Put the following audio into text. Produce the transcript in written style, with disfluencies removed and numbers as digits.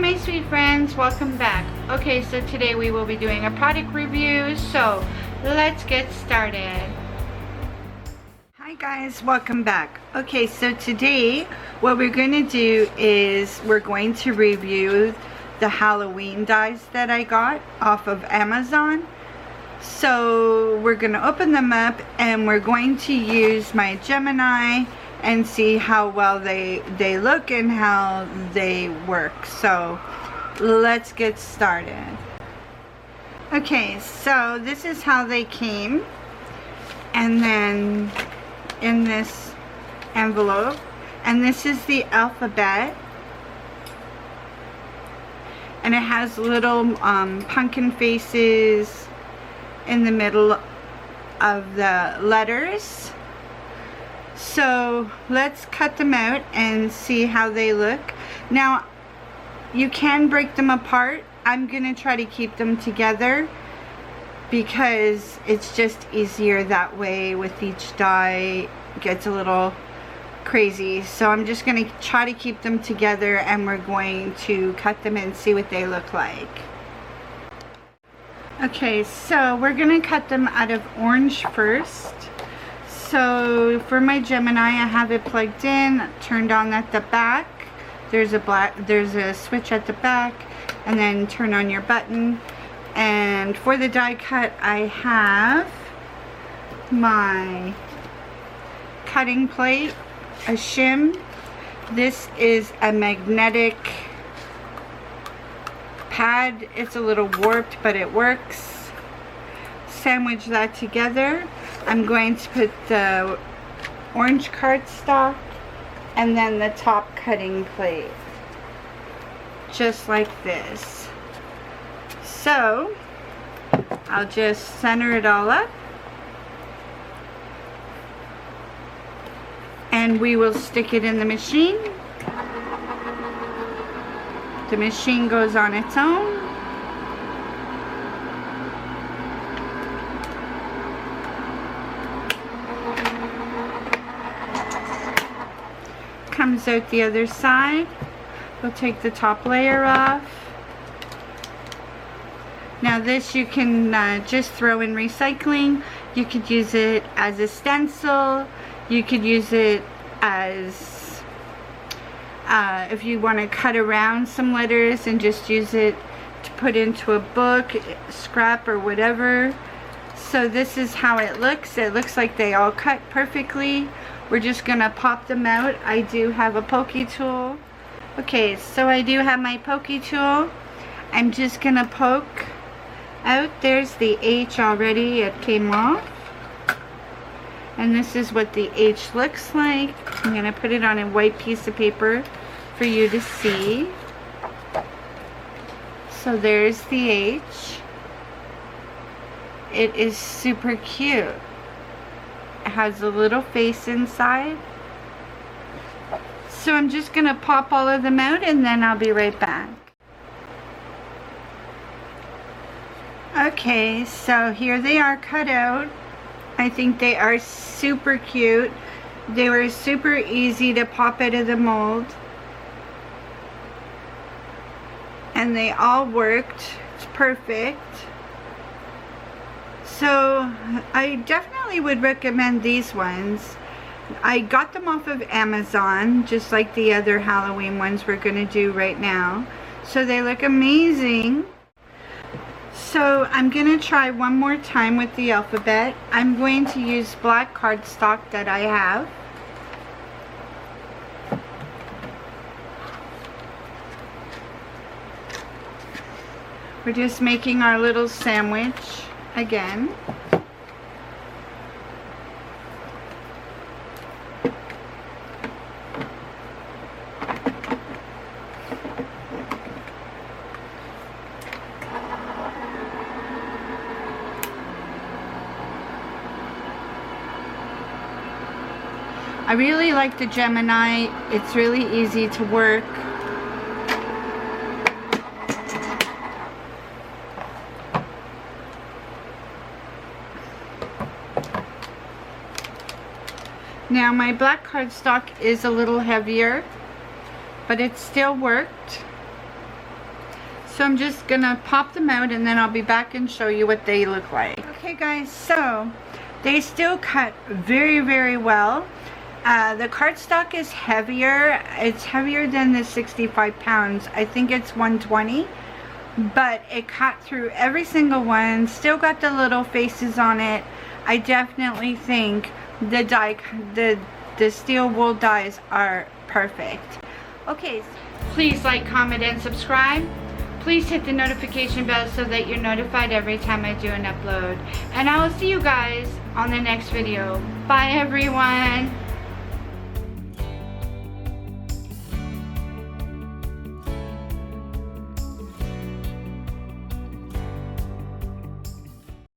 my sweet friends, welcome back. Okay, so today we will be doing a product review, so let's get started. Hi guys, welcome back. Okay, so today what we're going to do is we're going to review the Halloween dies that I got off of Amazon. So we're going to open them up and we're going to use my Gemini and see how well they look and how they work. So let's get started. Okay, so this is how they came, and then in this envelope, and this is the alphabet, and it has little pumpkin faces in the middle of the letters. So let's cut them out and see how they look. Now you can break them apart. I'm gonna try to keep them together because it's just easier that way. With each die it gets a little crazy, so I'm just gonna try to keep them together and we're going to cut them and see what they look like. Okay, so we're gonna cut them out of orange first. So for my Gemini, I have it plugged in, turned on at the back. There's a switch at the back, and then turn on your button. And for the die cut, I have my cutting plate, a shim. This is a magnetic pad. It's a little warped, but it works. Sandwich that together. I'm going to put the orange cardstock and then the top cutting plate, just like this. So I'll just center it all up and we will stick it in the machine. The machine goes on its own. Comes out the other side. We'll take the top layer off. Now this you can just throw in recycling. You could use it as a stencil. You could use it as if you want to cut around some letters and just use it to put into a book, scrap, or whatever. So this is how it looks. It looks like they all cut perfectly. We're just gonna pop them out. I do have a pokey tool. Okay, so I do have my pokey tool. I'm just gonna poke out. There's the H already, it came off. And this is what the H looks like. I'm gonna put it on a white piece of paper for you to see. So there's the H. It is super cute. It has a little face inside. So I'm just gonna pop all of them out and then I'll be right back. Okay, so here they are cut out. I think they are super cute. They were super easy to pop out of the mold. And they all worked. It's perfect. So I definitely would recommend these ones. I got them off of Amazon, just like the other Halloween ones we're going to do right now. So they look amazing. So I'm going to try one more time with the alphabet. I'm going to use black cardstock that I have. We're just making our little sandwich again. I really like the Gemini. It's really easy to work. Now my black cardstock is a little heavier, but it still worked. So I'm just gonna pop them out and then I'll be back and show you what they look like. Okay guys, so they still cut very, very well. The cardstock is heavier. It's heavier than the 65 pounds. I think it's 120. But it cut through every single one. Still got the little faces on it. I definitely think the steel wool dies are perfect. Okay, please like, comment, and subscribe. Please hit the notification bell so that you're notified every time I do an upload. And I will see you guys on the next video. Bye everyone.